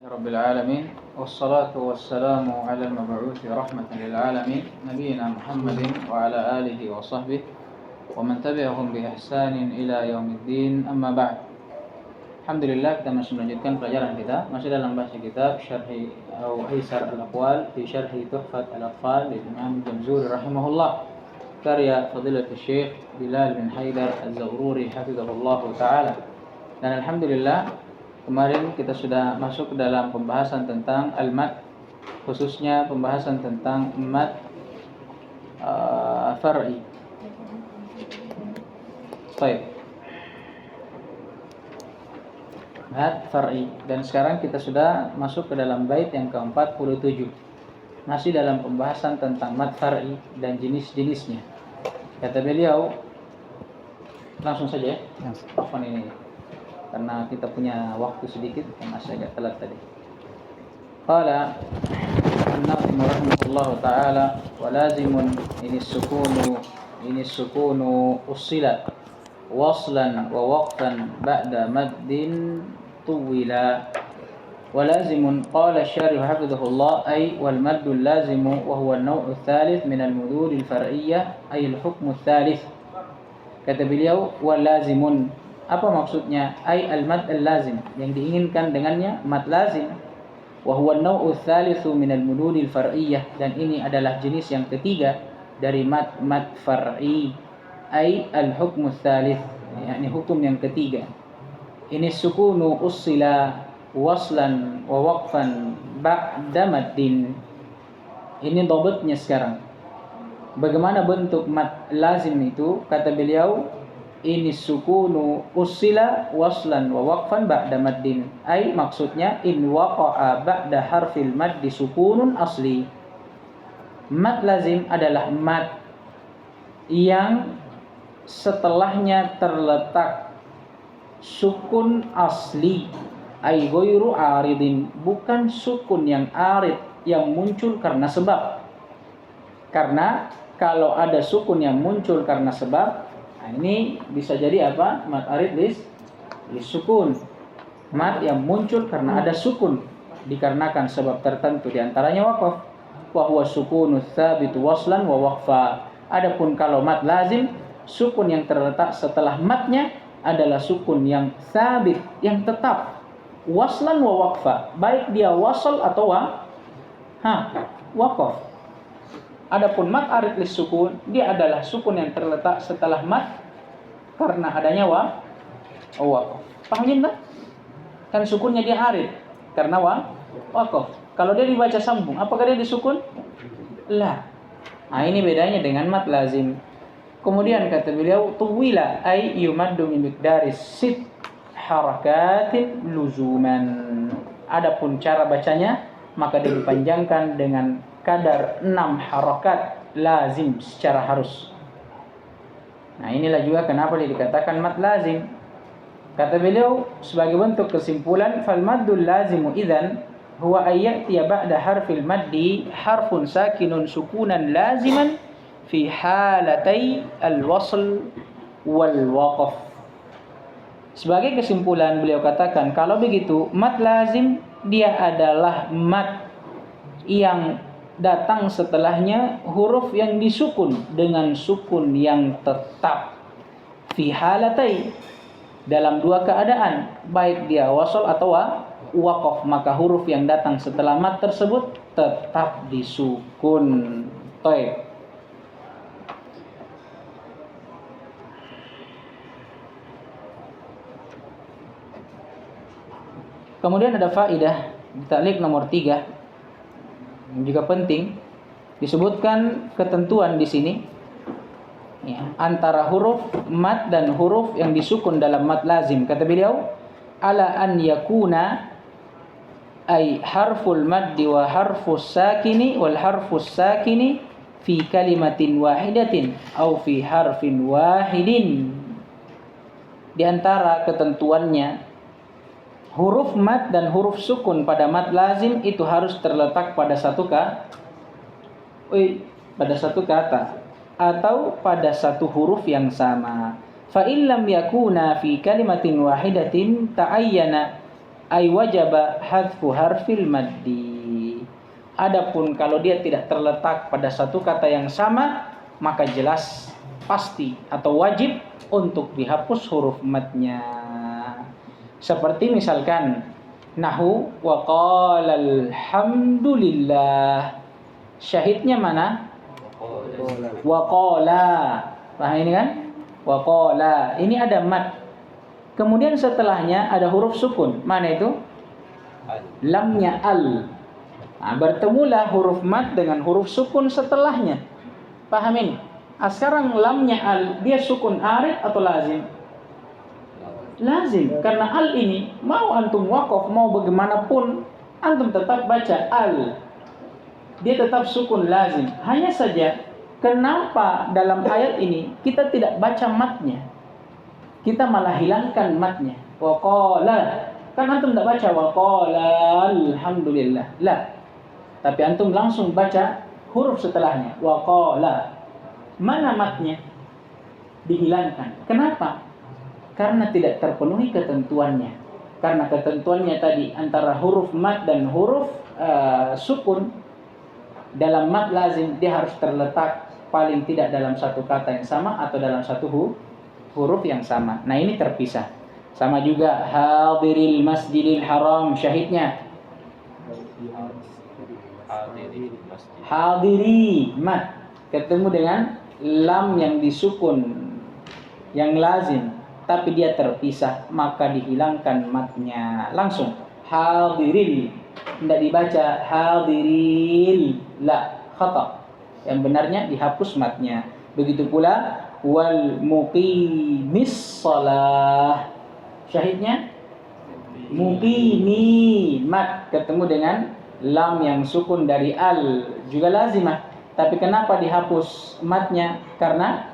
رب العالمين والصلاة والسلام على المبعوث رحمة للعالمين نبينا محمد وعلى آله وصحبه ومن تبعهم بإحسان إلى يوم الدين أما بعد. Alhamdulillah, kita masih melanjutkan pelajaran kita masih dalam bahasa kitab Syarhi atau Aisar al-Aqwal fi Syarhi Tuhfat al-Atfal dari Imam Jamzuri rahimahullah, karya Fadilatul Syekh Bilal bin Haidar Az-Zawruri hafizahullah taala. Dan alhamdulillah, kemarin kita sudah masuk ke dalam pembahasan tentang al-mad, khususnya pembahasan tentang mad far'i. Baik. Mad far'i, dan sekarang kita sudah masuk ke dalam bait yang ke-47. Masih dalam pembahasan tentang mad far'i dan jenis-jenisnya. Kata beliau, langsung saja ya. Afwan ini karena kita punya waktu sedikit dan masih agak telat tadi. Qala an-nazim rahimahullah ta'ala wa lazimun ini sukunu usila waslan wa waqfan ba'da maddin tuwila. ولازم قال الشارح حفظه الله أي والمد اللازم وهو النوع الثالث من المدود الفرعية أي الحكم الثالث. Kata beliau walazimun, apa maksudnya? Ay al-mad al-lazim, yang diinginkan dengannya mad lazim. Wa huwa an-naw'u ats-tsalitsu min al-mudud al-far'iyyah, dan ini adalah jenis yang ketiga dari mad far'i. Ay al-hukmu ats-tsalits, yakni hukum yang ketiga. Ini sukunu usila waslan wa waqfan ba'da maddin. Ini dhabatnya sekarang. Bagaimana bentuk mad lazim itu? Kata beliau, ini sukunu usila waslan wa waqfan ba'da maddin. Ai maksudnya in waqa'a ba'da harfil maddi sukunun asli. Mad lazim adalah mad yang setelahnya terletak sukun asli. Ai ghairu aridin, bukan sukun yang arid yang muncul karena sebab. Karena kalau ada sukun yang muncul karena sebab, nah ini bisa jadi apa? Mad arid lis sukun. Mad yang muncul karena ada sukun dikarenakan sebab tertentu, di antaranya waqaf. Wa huwa sukunu tsabitu waslan wa waqfa. Adapun kalau mad lazim, sukun yang terletak setelah madnya adalah sukun yang tsabit, yang tetap. Waslan wa waqfa, baik dia wasal atau waqaf. Adapun mad arid lis sukun, dia adalah sukun yang terletak setelah mad karena adanya waqaf. Pahamin tak? Kan sukunnya dia arid karena waqaf. Kalau dia dibaca sambung, apakah dia disukun? La. Nah, ini bedanya dengan mad lazim. Kemudian kata beliau, tuwila ay yumaddu min miqdaris sit harakatin luzuman. Adapun cara bacanya, maka dia dipanjangkan dengan kadar 6 harakat lazim secara harus. Nah, inilah juga kenapa dia dikatakan mad lazim. Kata beliau sebagai bentuk kesimpulan, fal maddul lazimu idzan huwa ayyatiya ba'da harfil maddi harfun sakinun sukunan laziman fi halatai al-wasl wal waqf. Sebagai kesimpulan beliau katakan, kalau begitu mad lazim dia adalah mad yang datang setelahnya huruf yang disukun dengan sukun yang tetap. Fi halatai, dalam dua keadaan, baik dia wasal atau waqaf, maka huruf yang datang setelah mad tersebut tetap disukun. Baik. Kemudian ada faedah di ta'liq nomor 3 yang juga penting, disebutkan ketentuan di sini ya, antara huruf mad dan huruf yang disukun dalam mad lazim. Kata beliau, ala an yakuna ay harful maddi wa harfus sakini wal harfus sakini fi kalimatin wahidatin au fi harfin wahidin. Di antara ketentuannya, huruf mad dan huruf sukun pada mad lazim itu harus terletak pada satu kata atau pada satu huruf yang sama. Fa illam yakuna fi kalimatin wahidatin ta'ayyana ay wajaba hadfu harfil maddi. Adapun kalau dia tidak terletak pada satu kata yang sama, maka jelas pasti atau wajib untuk dihapus huruf madnya. Seperti misalkan nahu wa qala alhamdulillah. Syahidnya mana? Wa qala. Paham ini kan? Wa qala. Ini ada mad. Kemudian setelahnya ada huruf sukun. Mana itu? Lamnya al. Nah, bertemulah huruf mad dengan huruf sukun setelahnya. Paham ini? Sekarang lamnya al, dia sukun arid atau lazim? Lazim, karena al ini mau antum waqaf mau bagaimanapun antum tetap baca al. Dia tetap sukun lazim. Hanya saja kenapa dalam ayat ini kita tidak baca matnya? Kita malah hilangkan matnya. Wa qala. Kan antum tidak baca wa qala alhamdulillah. La. Tapi antum langsung baca huruf setelahnya. Wa qala. Mana matnya? Dihilangkan. Kenapa? Karena tidak terpenuhi ketentuannya. Karena ketentuannya tadi antara huruf mad dan huruf sukun. Dalam mad lazim dia harus terletak paling tidak dalam satu kata yang sama atau dalam satu huruf yang sama. Nah ini terpisah. Sama juga hadiril masjidil haram, syahidnya hadiri mad ketemu dengan lam yang disukun yang lazim tapi dia terpisah, maka dihilangkan matnya langsung. Hadiril, tidak dibaca hadiril, la, khata. Yang benarnya dihapus matnya. Begitu pula wal muqimis shalah, syahidnya muqimi, mat ketemu dengan lam yang sukun dari al, juga lazimah. Tapi kenapa dihapus matnya? Karena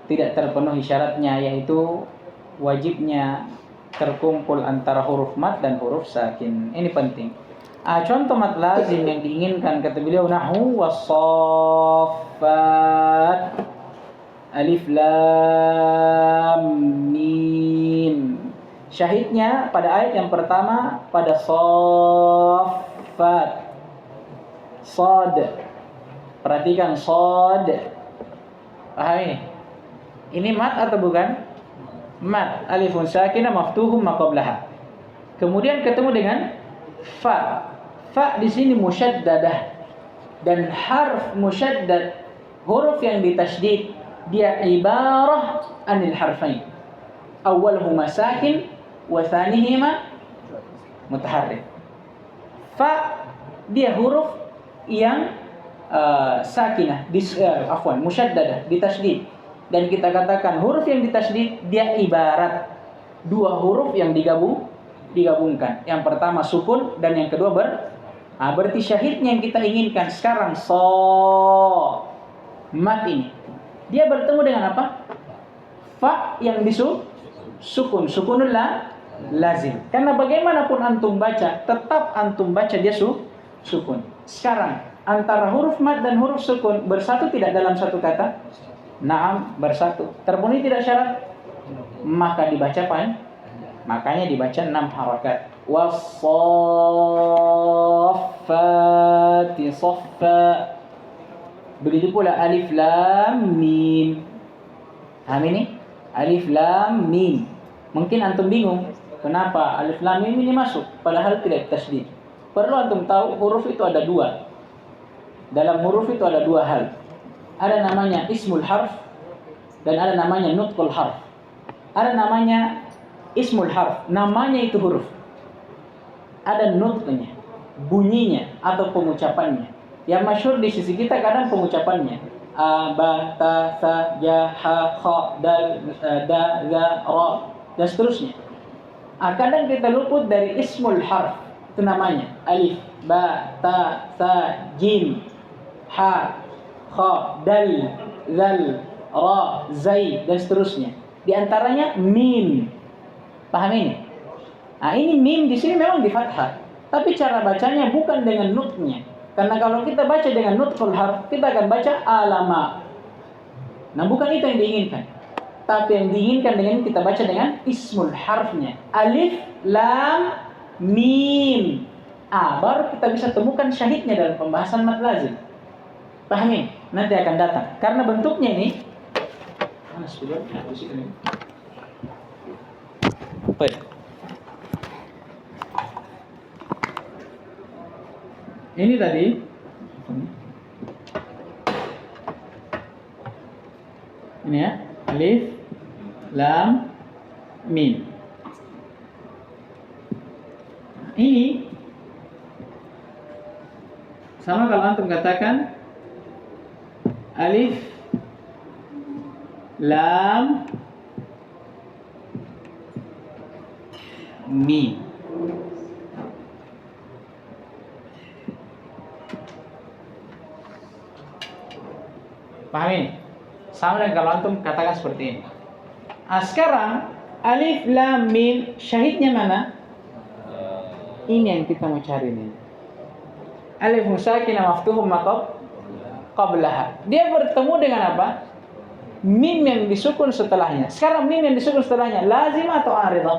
tidak terpenuhi syaratnya, yaitu wajibnya terkumpul antara huruf mat dan huruf sakin. Ini penting. Contoh mat lazim yang diinginkan kata beliau nahwu was-saffat alif lam mim. Syahidnya pada ayat yang pertama pada saffat sad. Perhatikan sad. Paham ini? Ini mat atau bukan? Mat. Alifun sakinah maftuhum ma qablaha. Kemudian ketemu dengan fa. Fa di sini musyaddadah. Dan harf musyaddad, huruf yang ditasydid, dia ibarah anil harfain. Awwaluhuma sakin wa tsanihima mutaharrik. Fa dia huruf yang sakinah, musyaddadah, ditasydid. Dan kita katakan huruf yang ditasydid dia ibarat dua huruf yang digabungkan. Yang pertama sukun dan yang kedua berarti syahidnya yang kita inginkan sekarang mat ini. Dia bertemu dengan apa? Fa yang sukun, sukunul lazim. Karena bagaimanapun antum baca, tetap antum baca dia sukun. Sekarang antara huruf mat dan huruf sukun bersatu tidak dalam satu kata? Naam, bersatu. Terpenuhi tidak syarat? Maka dibaca apa? Makanya dibaca 6 harakat. Was-saffati saffa. Begitu pula alif lam mim. Paham ini? Alif lam mim. Mungkin antum bingung, kenapa alif lam mim ini masuk padahal tidak tasydid. Perlu antum tahu huruf itu ada dua. Dalam huruf itu ada dua hal. Ada namanya ismul harf dan ada namanya nutqul harf. Ada namanya ismul harf, namanya itu huruf. Ada nutqnya, bunyinya atau pengucapannya. Yang masyhur di sisi kita kadang pengucapannya. A, ba, ta, sa, ja, ha, kha, dal, da, za, ra dan seterusnya. Kadang kita luput dari ismul harf. Itu namanya alif, ba, ta, sa, jim, ha, kha, dal, zal, ra, zai dan seterusnya. Di antaranya mim. Paham ini? Ini mim di sini memang di fathah, tapi cara bacanya bukan dengan nutnya. Karena kalau kita baca dengan nutqul harf, kita akan baca alama. Nah, bukan itu yang diinginkan. tapi yang diinginkan dengan kita baca dengan ismul harfnya. Alif, lam, mim. Baru kita bisa temukan syahidnya dalam pembahasan mad lazim. Pahami? Nanti akan datang. Karena bentuknya ini baik. Ini tadi ini ya, alif, lam, mim. Ini sama kalau antum katakan alif, lam, mim. Paham ini? Sama dengan kalau antum katakan seperti ini. Sekarang alif, lam, mim, syahidnya mana? Ini yang kita mau cari nih. Alif musakinah maftuhum maqab qablaha. Dia bertemu dengan apa? Mim yang disukun setelahnya. Sekarang mim yang disukun setelahnya lazimah atau aridah?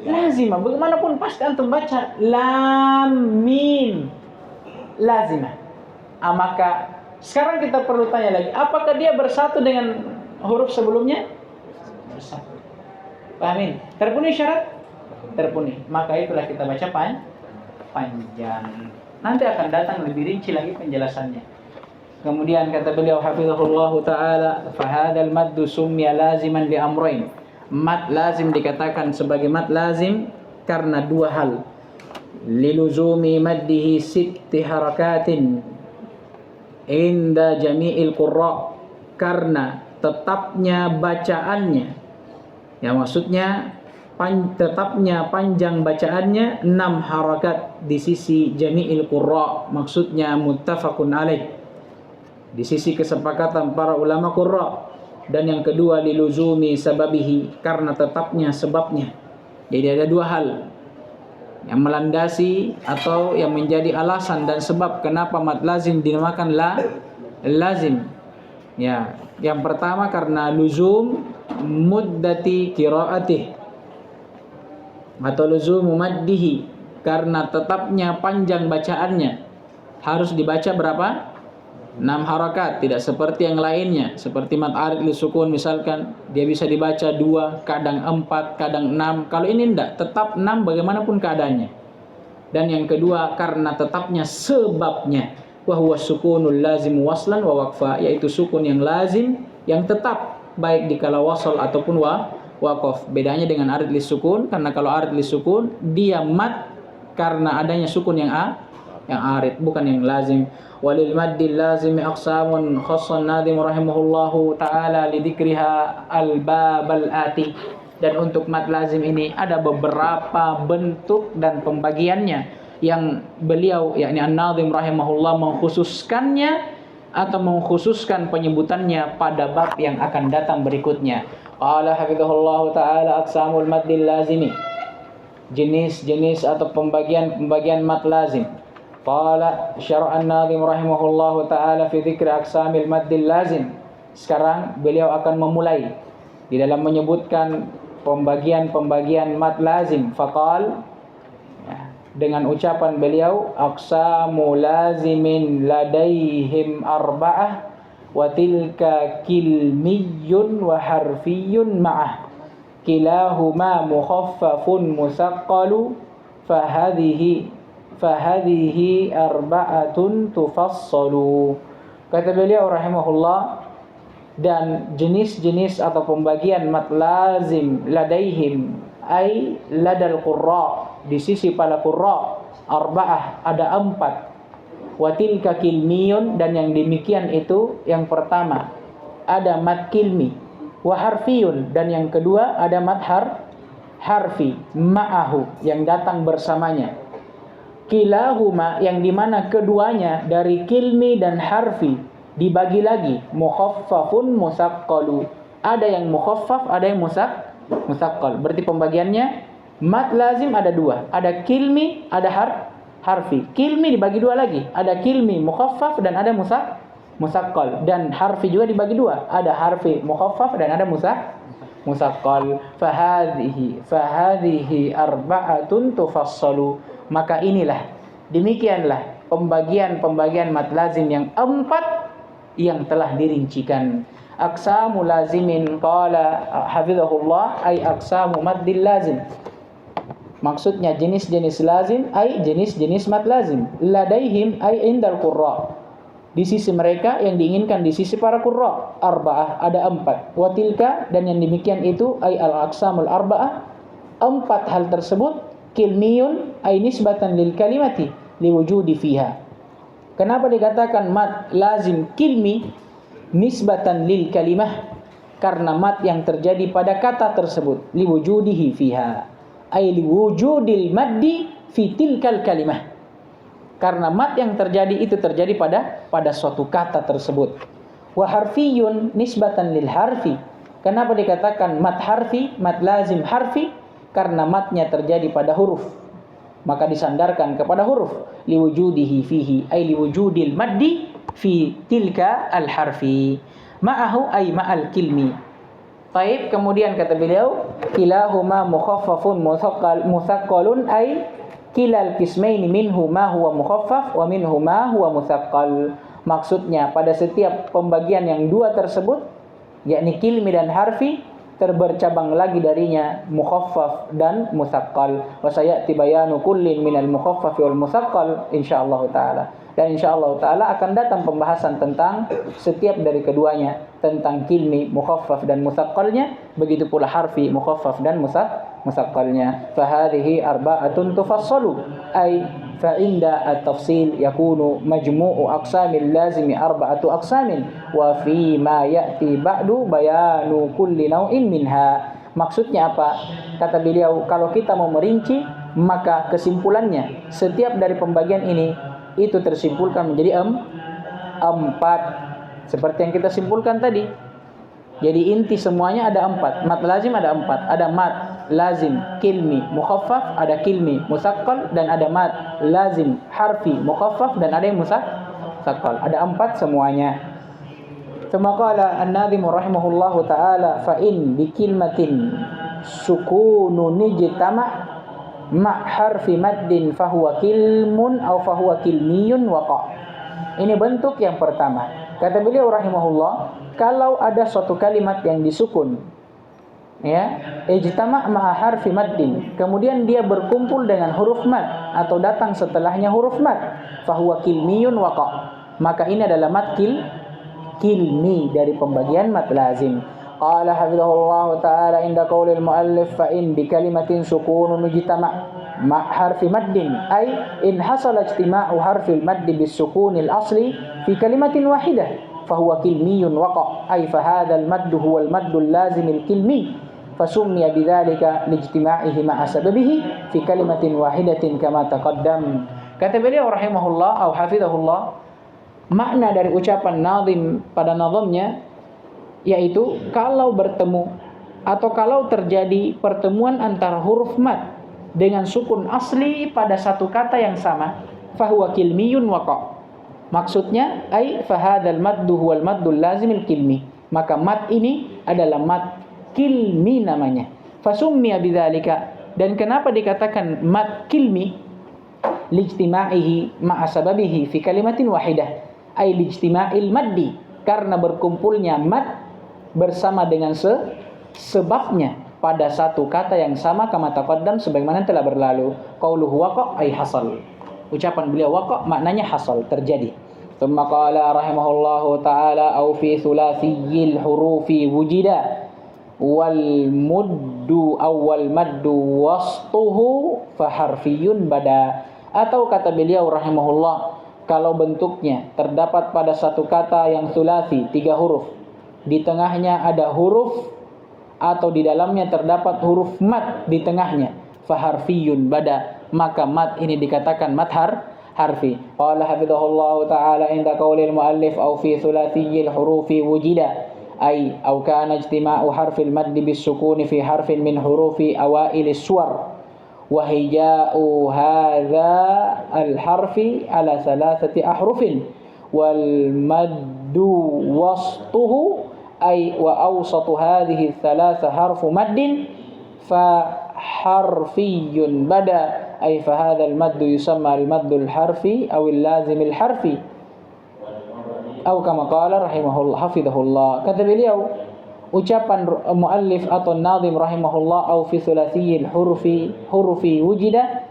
Lazimah. Bagaimanapun pasti antum baca lam mim lazimah. Maka sekarang kita perlu tanya lagi, apakah dia bersatu dengan huruf sebelumnya? Bersatu. Pahamin? Terpenuhi syarat? Terpenuhi. Maka itulah kita baca panjang. Nanti akan datang lebih rinci lagi penjelasannya. Kemudian kata beliau hafizahullah taala, fa hadzal maddu summiya laziman li amrayn. Mad lazim dikatakan sebagai mad lazim karena dua hal. Liluzumi maddihi sitti harakatin inda jami'il qurra, karena tetapnya bacaannya, ya maksudnya tetapnya panjang bacaannya 6 harakat di sisi jami'il qurra, maksudnya muttafaqun alaih, di sisi kesepakatan para ulama qurra. Dan yang kedua liluzumi sababihi, karena tetapnya sebabnya. Jadi ada dua hal yang melandasi atau yang menjadi alasan dan sebab kenapa mad lazim dinamakan lazim. Ya, yang pertama karena luzum muddati qiraatih atau luzum maddihi, karena tetapnya panjang bacaannya. Harus dibaca berapa? 6 harakat, tidak seperti yang lainnya. Seperti mad arid li sukun misalkan, dia bisa dibaca 2, kadang 4, kadang 6. Kalau ini tidak, tetap 6 bagaimanapun keadaannya. Dan yang kedua karena tetapnya sebabnya, wa huwa sukunul lazim waslan wa waqfa, yaitu sukun yang lazim yang tetap baik di kala wasal ataupun waqaf. Bedanya dengan arid li sukun, karena kalau arid li sukun dia mad karena adanya sukun yang arid, bukan yang lazim. Walil maddil lazimi aqsamun khassan nadim rahimahullahu ta'ala lidikriha al-babal ati. Dan untuk mad lazim ini ada beberapa bentuk dan pembagiannya yang beliau, yakni an-nadim rahimahullah, mengkhususkannya atau mengkhususkan penyebutannya pada bab yang akan datang berikutnya. Qala hafizahullahu ta'ala aqsamul maddil lazimi, jenis-jenis atau pembagian mad lazim. Qala syara'an nadhim rahimahullahu ta'ala fi dzikri aqsamil maddil lazim. Sekarang beliau akan memulai di dalam menyebutkan pembagian mad lazim. Faqal, ya, dengan ucapan beliau, aqsamu lazimin ladaihim arba'ah wa tilka kilmiyyun wa harfiyyun ma'ah kilahuma mukhaffafun musaqqalu fahadhihi arba'atun tufassalu. Kata beliau rahimahullah, dan jenis-jenis atau pembagian mad lazim ladaihim ay ladal qurra, di sisi para qurra, arba'ah, ada 4. Wa tilka kilmiyun, dan yang demikian itu yang pertama ada mad kilmi, wa harfiyun, dan yang kedua ada mad harfi, ma'ahu, yang datang bersamanya. Kilahuma, yang dimana keduanya dari kilmi dan harfi dibagi lagi, mukhaffafun musaqqalu, ada yang mukhaffaf, ada yang musaqqal. Berarti pembagiannya mad lazim ada 2, ada kilmi, ada harfi. Kilmi dibagi 2 lagi, ada kilmi mukhaffaf dan ada musaqqal. Dan harfi juga dibagi dua, ada harfi mukhaffaf dan ada musaqqal. Fahadhihi arba'atun tufassalu. Maka inilah, demikianlah pembagian mad lazim yang 4 yang telah dirincikan. Aqsamu lazimin qala hafizahullah ay aqsamu maddil lazim. Maksudnya jenis-jenis lazim ay jenis-jenis mad lazim. Ladaihim ay indal qurra. Di sisi mereka, yang diinginkan di sisi para qurra, arba'ah, ada 4. Wa tilka, dan yang demikian itu ay al-aqsamul arba'ah, 4 hal tersebut, kilmiyun ay nisbatan lil kalimati liwujudi fiha. Kenapa dikatakan mad lazim kilmi nisbatan lil kalimah? Karena mad yang terjadi pada kata tersebut, liwujudihi fiha ay liwujudil maddi fi tilkal kalimah. Karena mad yang terjadi itu terjadi pada suatu kata tersebut. Wa harfiyun nisbatan lil harfi. Kenapa dikatakan mad harfi, mad lazim harfi? Karena madnya terjadi pada huruf, maka disandarkan kepada huruf. Liwujudihi fihi ay liwujudil maddi fi tilka al harfi. Ma'ahu ay ma'al kilmi. Taib, kemudian kata beliau, kilahuma mukhaffafun musaqqalun ay kilal qismaini minhu ma huwa mukhaffaf wa minhu ma huwa musaqqal. Maksudnya pada setiap pembagian yang 2 tersebut, yakni kilmi dan harfi, terbercabang lagi darinya mukhaffaf dan musaqqal. Wa sayati bayanu kullin minal mukhaffaf wal musaqqal insyaallah taala. Dan insyaallah taala akan datang pembahasan tentang setiap dari keduanya, tentang kilmi mukhaffaf dan musaqqalnya, begitu pula harfi mukhaffaf dan musaqqalnya. Fa hadhihi arba'atun tufassalu ay fa inda at-tafsil yakunu majmu'u aqsamil lazimi arba'atu aqsamin wa fi ma ya'ti ba'du bayanu kulli naw'in minha. Maksudnya apa? Kata beliau, kalau kita mau merinci, maka kesimpulannya setiap dari pembagian ini itu tersimpulkan menjadi 4, seperti yang kita simpulkan tadi. Jadi inti semuanya ada 4. Mad lazim ada 4. Ada mad lazim kilmi mukhaffaf, ada kilmi musaqqal, dan ada mad lazim harfi mukhaffaf, dan ada yang musaqqal. Ada 4 semuanya. Tsumma qala an-nadhim rahimahullahu ta'ala fa in bi kilmatin sukunun ijtama' ma harfi maddin fahuwa kilmun aw fahuwa kilmiyun waqa. Ini bentuk yang pertama. Kata beliau rahimahullah, kalau ada suatu kalimat yang disukun, ya, ijtama' ma harfi maddin, kemudian dia berkumpul dengan huruf mad atau datang setelahnya huruf mad, fahuwa kilmiyun waqa, maka ini adalah mad kilmi dari pembagian mad lazim. Qala hafizahullah ta'ala inda qaulil muallif fa in bi kalimatin sukunun ijtama' ma harfi maddin ay in hasala ijtima'u harfil maddi bis sukunil asli fi kalimatin wahidah fa huwa kilmiyun waqa ay fa hadzal maddu huwa al maddu al lazim al kilmi fa summiya bidzalika lijtima'ihi ma'a sababihi fi kalimatin wahidatin kama taqaddam. Kata beliau rahimahullah atau hafizahullah, makna dari ucapan nazim pada nazamnya yaitu kalau bertemu atau kalau terjadi pertemuan antara huruf mad dengan sukun asli pada satu kata yang sama, fahuwa kilmiyun waqa. Maksudnya ai fahadzal maddu huwal maddul lazimil kilmi, maka mad ini adalah mad kilmi namanya. Fasummiya bidzalika, dan kenapa dikatakan mad kilmi? Lijtima'ihi ma'a sababihi fi kalimatin wahidah ai lijtima'il maddi, karena berkumpulnya mad bersama dengan sebabnya pada satu kata yang sama, kama taqaddam, sebagaimana telah berlalu. Qauluhu waqa ay hasal. Ucapan beliau waqa maknanya hasal, terjadi. Tsumma qala rahimahullahu taala au fi thulathiyil hurufi wujida wal muddu awwal maddu wastuhu fa harfiyun bada. Atau kata beliau rahimahullah, kalau bentuknya terdapat pada satu kata yang thulathi 3 huruf, di tengahnya ada huruf atau di dalamnya terdapat huruf mad di tengahnya, faharfiyun bada, maka mad ini dikatakan mad harfi. Qala hafizahullahu ta'ala inda qaulil muallif au fi thulathiyil hurufi wujida ay au kana ijtima'u harfil mad bis sukuni fi harfin min hurufi awailis suwar wa hija'u hadza al harfi ala thalathati ahrufin wal mad maddu wastuhu ay wa awsatu hadhihi thalatha harfu maddin fa harfiyun bada ay fa hadzal maddu yusamma al maddul harfi aw al lazim al harfi atau kama qala rahimahullah hafizahullah. Kata beliau, ucapan muallif atau nazim rahimahullah au fi thulathiyil hurufi wujida,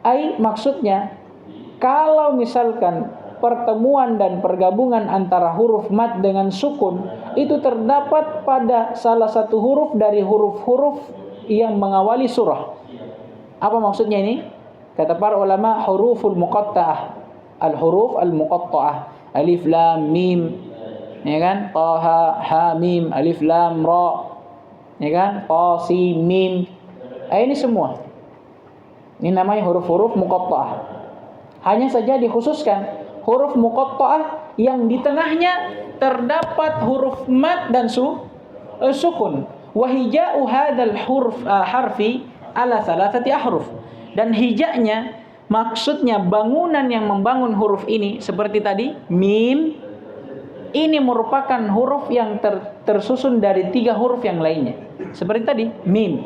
ai maksudnya kalau misalkan pertemuan dan pergabungan antara huruf mad dengan sukun itu terdapat pada salah satu huruf dari huruf-huruf yang mengawali surah. Apa maksudnya ini? Kata para ulama, huruful muqatta'ah, al-huruf al-muqatta'ah, alif lam mim, ya kan? Taha ha mim, alif lam ra, ya kan? Ta sin mim. Ini semua. Ini namanya huruf-huruf muqatta'ah. Hanya saja dikhususkan huruf muqatta'ah yang di tengahnya terdapat huruf mad dan sukun. Wa hija'u hadzal harfi ala thalathati ahruf. Dan hijaknya maksudnya bangunan yang membangun huruf ini seperti tadi mim, ini merupakan huruf yang tersusun dari 3 huruf yang lainnya. Seperti tadi mim.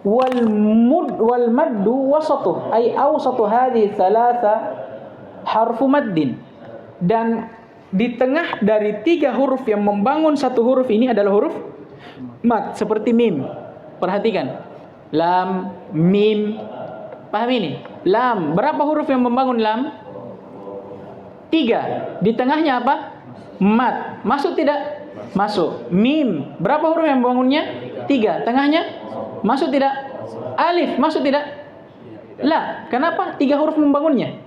Wal maddu wasatuh ay awsatu hadhihi thalatha harfu maddin. Dan di tengah dari 3 huruf yang membangun satu huruf ini adalah huruf mad seperti mim. Perhatikan, lam, mim. Paham ini? Lam, berapa huruf yang membangun lam? 3. Di tengahnya apa? Mad. Masuk tidak? Masuk. Mim, berapa huruf yang membangunnya? 3. Tengahnya? Masuk tidak? Alif, masuk tidak? La. Kenapa? 3 huruf membangunnya?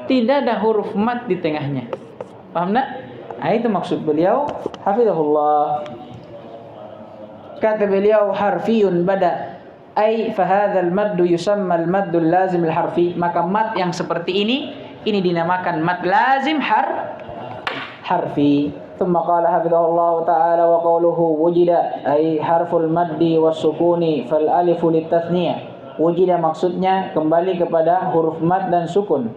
Tidak ada huruf mad di tengahnya. Paham tak? Nah, itu maksud beliau hafizahullah. Kata beliau harfiyun bada ay fa hadzal maddu yusamma al maddul lazim al harfi. Maka mad yang seperti ini dinamakan mad lazim harfi. ثم قال حفظه الله تعالى وقوله وجد أي حرف المد والسكون فالألف للتثنية. Wujida maksudnya kembali kepada huruf mad dan sukun.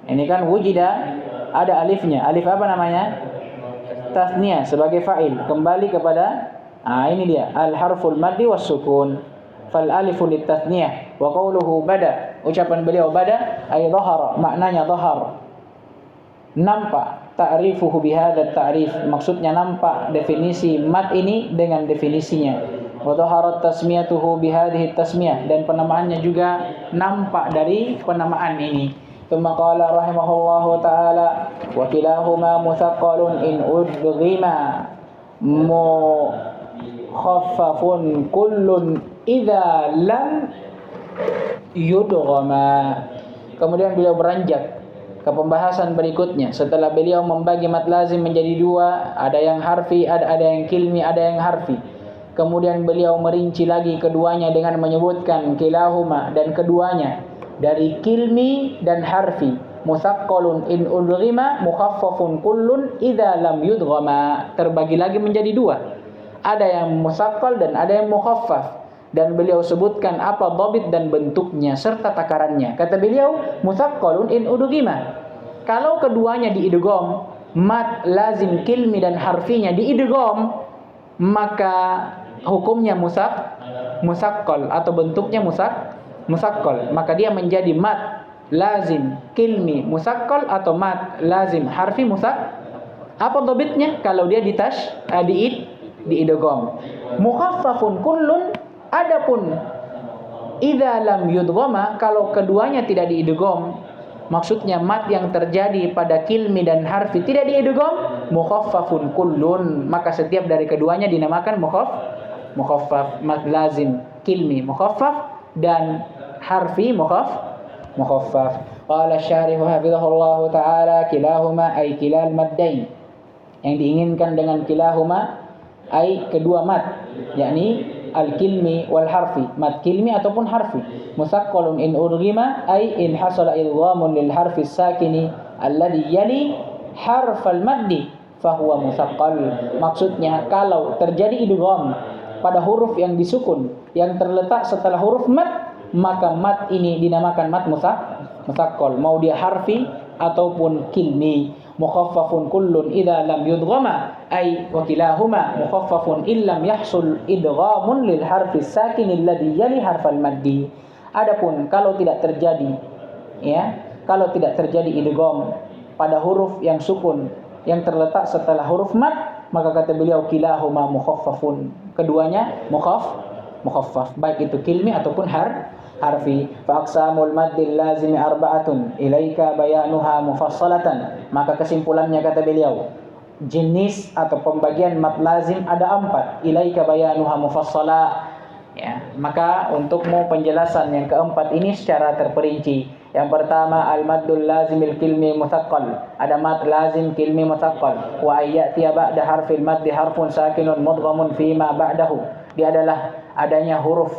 Ini kan wujida ada alifnya. Alif apa namanya? Tasniyah sebagai fa'il. Kembali kepada ini dia al harful maddi was sukun. Fal alifu litasniyah. Wa qawluhu bada. Ucapan beliau bada ay dhahara, maknanya dhahar. Nampak. Ta'rifuhu bihadzal ta'rif, maksudnya nampak definisi mad ini dengan definisinya. Wa dhaharat tasmiyatuhu bihadhihi tasmiyah, dan penamaannya juga nampak dari penamaan ini. Tsumma qala rahimahullahu ta'ala wa kilahuma muthaqqalun in udghima mukhaffafun kullun idza lam yudghama. Kemudian beliau beranjak ke pembahasan berikutnya. Setelah beliau membagi mad lazim menjadi 2, ada yang harfi, ada yang kilmi, ada yang harfi. Kemudian beliau merinci lagi keduanya dengan menyebutkan kilahuma, dan keduanya dari kilmi dan harfi. Mutsaqqalun in udghima mukhaffafun kullun idza lam yudghama. Terbagi lagi menjadi 2. Ada yang mutsaqqal dan ada yang mukhaffaf. Dan beliau sebutkan apa dhabit dan bentuknya serta takarannya. Kata beliau, mutsaqqalun in udghima. Kalau keduanya diidgham, mad lazim kilmi dan harfinya diidgham, maka hukumnya musaqqal atau bentuknya musaqqal. Maka dia menjadi mad lazim kilmi musaqqal atau mad lazim harfi Apa dhabitnya? Kalau dia diidgham. Mukhaffafun kullun. Adapun idza lam yudghama, kalau keduanya tidak diidgham, maksudnya mad yang terjadi pada kilmi dan harfi tidak diidgham, mukhaffafun kullun, maka setiap dari keduanya dinamakan mukhaffaf. Mad lazim kilmi mukhaffaf dan harfi mukhaffaf. Qala asy-syarih hafizahullah taala kilahuma ay kilal maddain. Yang diinginkan dengan kilahuma ay kedua mad, yakni al-kilmi wal harfi, mad kilmi ataupun harfi. Mutsaqqalun in urghima ay in hasala idghamun lil harfi sakini alladhi yali harfal maddi fahuwa mutsaqqal. Maksudnya kalau terjadi idgham pada huruf yang disukun yang terletak setelah huruf mad, maka mad ini dinamakan mad mutsaqqal, mau dia harfi ataupun kilmi. mukhaffafun kullun idza lam yudghama ay wa kilahuma mukhaffafun illam yahsul idghamun lil harfi sakin alladhi yali harfal maddi. Adapun kalau tidak terjadi, ya, kalau tidak terjadi idgham pada huruf yang sukun yang terletak setelah huruf mad, maka kata beliau kilahuma mukhaffafun, keduanya mukhaffaf, baik itu kilmi ataupun harfi. Fa aqsamul maddil lazimi arba'atun ilaika bayanuha mufassalatan. Maka kesimpulannya kata beliau, jenis atau pembagian mad lazim ada 4, ilaika bayanuha mufassala. Ya, maka untukmu penjelasan yang keempat ini secara terperinci. Yang pertama al-maddul lazimil kilmi mutsaqqal. Ada mad lazim kilmi mutsaqqal. Wa ayyati ba'da harfil maddi harfun sakinun mudghamun fima ba'dahu. Dia adalah adanya huruf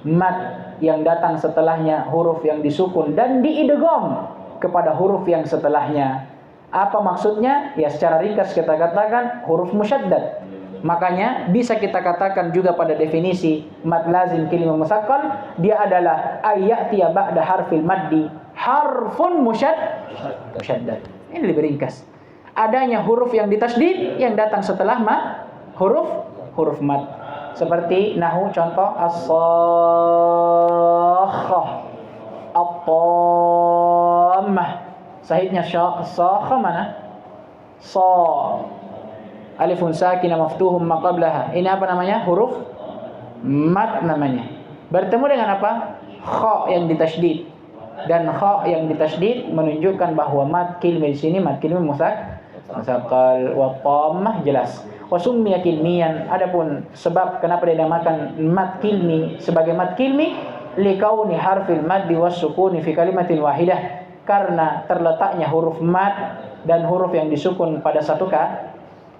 mad yang datang setelahnya huruf yang disukun dan diidgham kepada huruf yang setelahnya. Apa maksudnya? Ya secara ringkas kita katakan huruf musyaddad. Makanya bisa kita katakan juga pada definisi mad lazim kalimah musaqqal, dia adalah ayati ba'da harfil maddi harfun musyaddad. Ini lebih ringkas. Adanya huruf yang ditasydid yang datang setelah huruf mad. Seperti nahu contoh as-sakhah, at-tammah. Sahihnya sakhah mana? Alifun sakinah maftuhum ma qablaha. Ini apa namanya? Huruf mad namanya. Bertemu dengan apa? Kha yang ditasydid. Dan kha yang ditasydid menunjukkan bahwa mad kilmi di sini mad kilmi musaqqal wa tammah jelas. Wa summiya kilmiyan. Adapun sebab kenapa dinamakan mad kilmi sebagai mad kilmi likauni harfil maddi was sukuni fi kalimatin wahidah. Karena terletaknya huruf mad dan huruf yang disukun pada satu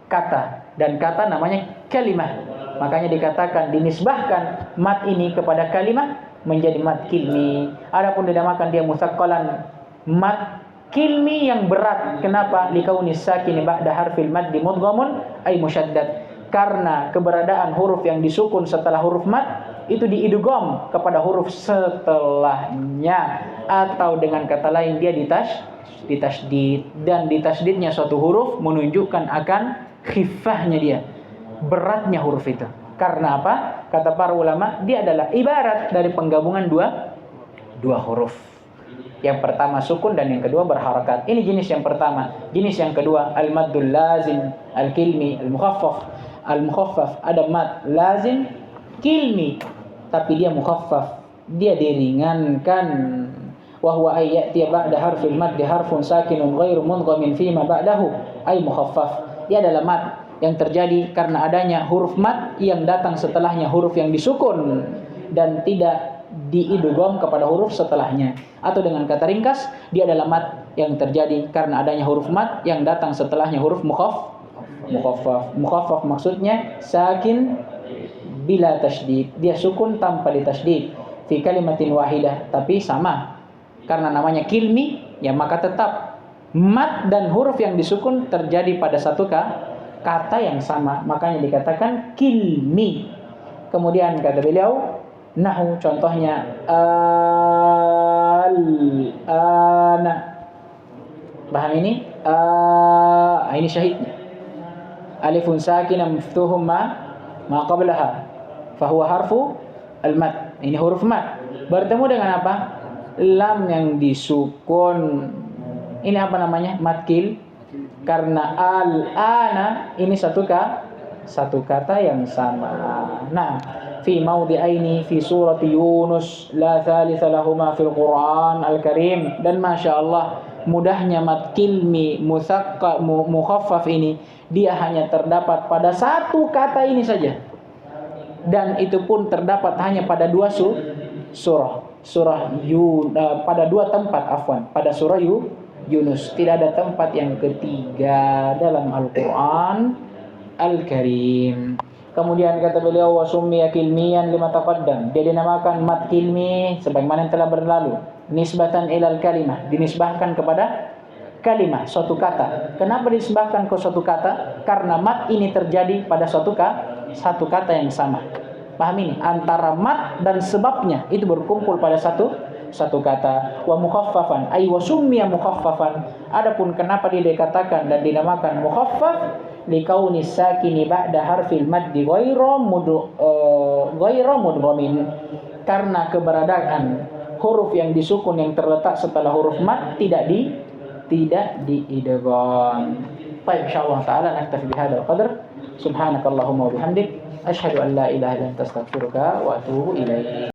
kata, dan kata namanya kalimah. Makanya dikatakan dinisbahkan mad ini kepada kalimah menjadi mad kilmi. Adapun dinamakan dia musaqqalan, mad kilmi yang berat. Kenapa? Likauni sakin ba'da harfil maddi mudghamun ay musyaddad. Karena keberadaan huruf yang disukun setelah huruf mad itu diidgham kepada huruf setelahnya, atau dengan kata lain dia ditasydid, dan ditasydidnya suatu huruf menunjukkan akan khifahnya dia, beratnya huruf itu. Karena apa? Kata para ulama, dia adalah ibarat dari penggabungan dua huruf. Yang pertama sukun dan yang kedua berharakat. Ini jenis yang pertama. Jenis yang kedua al-maddul lazim al-kilmi al-mukhaffaf. Al-mukhaffaf ada mad lazim kilmi tapi dia mukhaffaf, dia diringankan. Wa huwa ayyati ba'da harfil maddi harfun sakinun ghairu mudghamin fima ba'dahu ay mukhaffaf. Dia adalah mad yang terjadi karena adanya huruf mad yang datang setelahnya huruf yang disukun dan tidak diidgham kepada huruf setelahnya. Atau dengan kata ringkas, dia adalah mad yang terjadi karena adanya huruf mad yang datang setelahnya huruf mukhaffaf. Mukhaffaf maksudnya sakin bila tasydid. Dia sukun tanpa ditasydid. Fi kalimatin wahidah, tapi sama. Karena namanya kilmi, ya maka tetap mad dan huruf yang disukun terjadi pada satu kata yang sama, makanya dikatakan kilmi. Kemudian kata beliau, nahu contohnya al-ana. Paham ini? Ini syahidnya. Alifun sakinah maftuhum ma qablaha fahuwa harfu al-mad. Ini huruf mad. Bertemu dengan apa? Lam yang disukun. Ini apa namanya? Mad kil. Karena al-ana ini satu kata yang sama. Nah, fi maudhi'aini fi surati Yunus la thalitha lahuma fil Qur'an al-Karim. Dan Masya Allah, mudahnya mad kilmi mukhaffaf ini, dia hanya terdapat pada satu kata ini saja. Dan itu pun terdapat hanya pada dua surah pada dua tempat, pada surah Yunus. Tidak ada tempat yang ketiga dalam Al-Quran Al-Karim. Kemudian kata beliau, wa summiya kilmiyan lima taqaddam. Dia dinamakan mad kilmi sebagaimana yang telah berlalu. Nisbatan ilal kalimah, dinisbahkan kepada kalimah, suatu kata. Kenapa dinisbahkan ke suatu kata? Karena mad ini terjadi pada satu kata yang sama. Paham ini? Antara mad dan sebabnya itu berkumpul pada satu satu kata. Wa mukhaffafan ay wa summiya mukhaffafan. Adapun kenapa dia dikatakan dan dinamakan mukhaffaf likauni sakini ba'da harfil maddi ghairu mudghamin, karena keberadaan huruf yang disukun yang terletak setelah huruf mad tidak diidgham. Baik, insyaallah taala naktafi bihadzal qadar. Subhanakallahumma wa bihamdik asyhadu an la ilaha illa anta astaghfiruka wa atubu ilaik.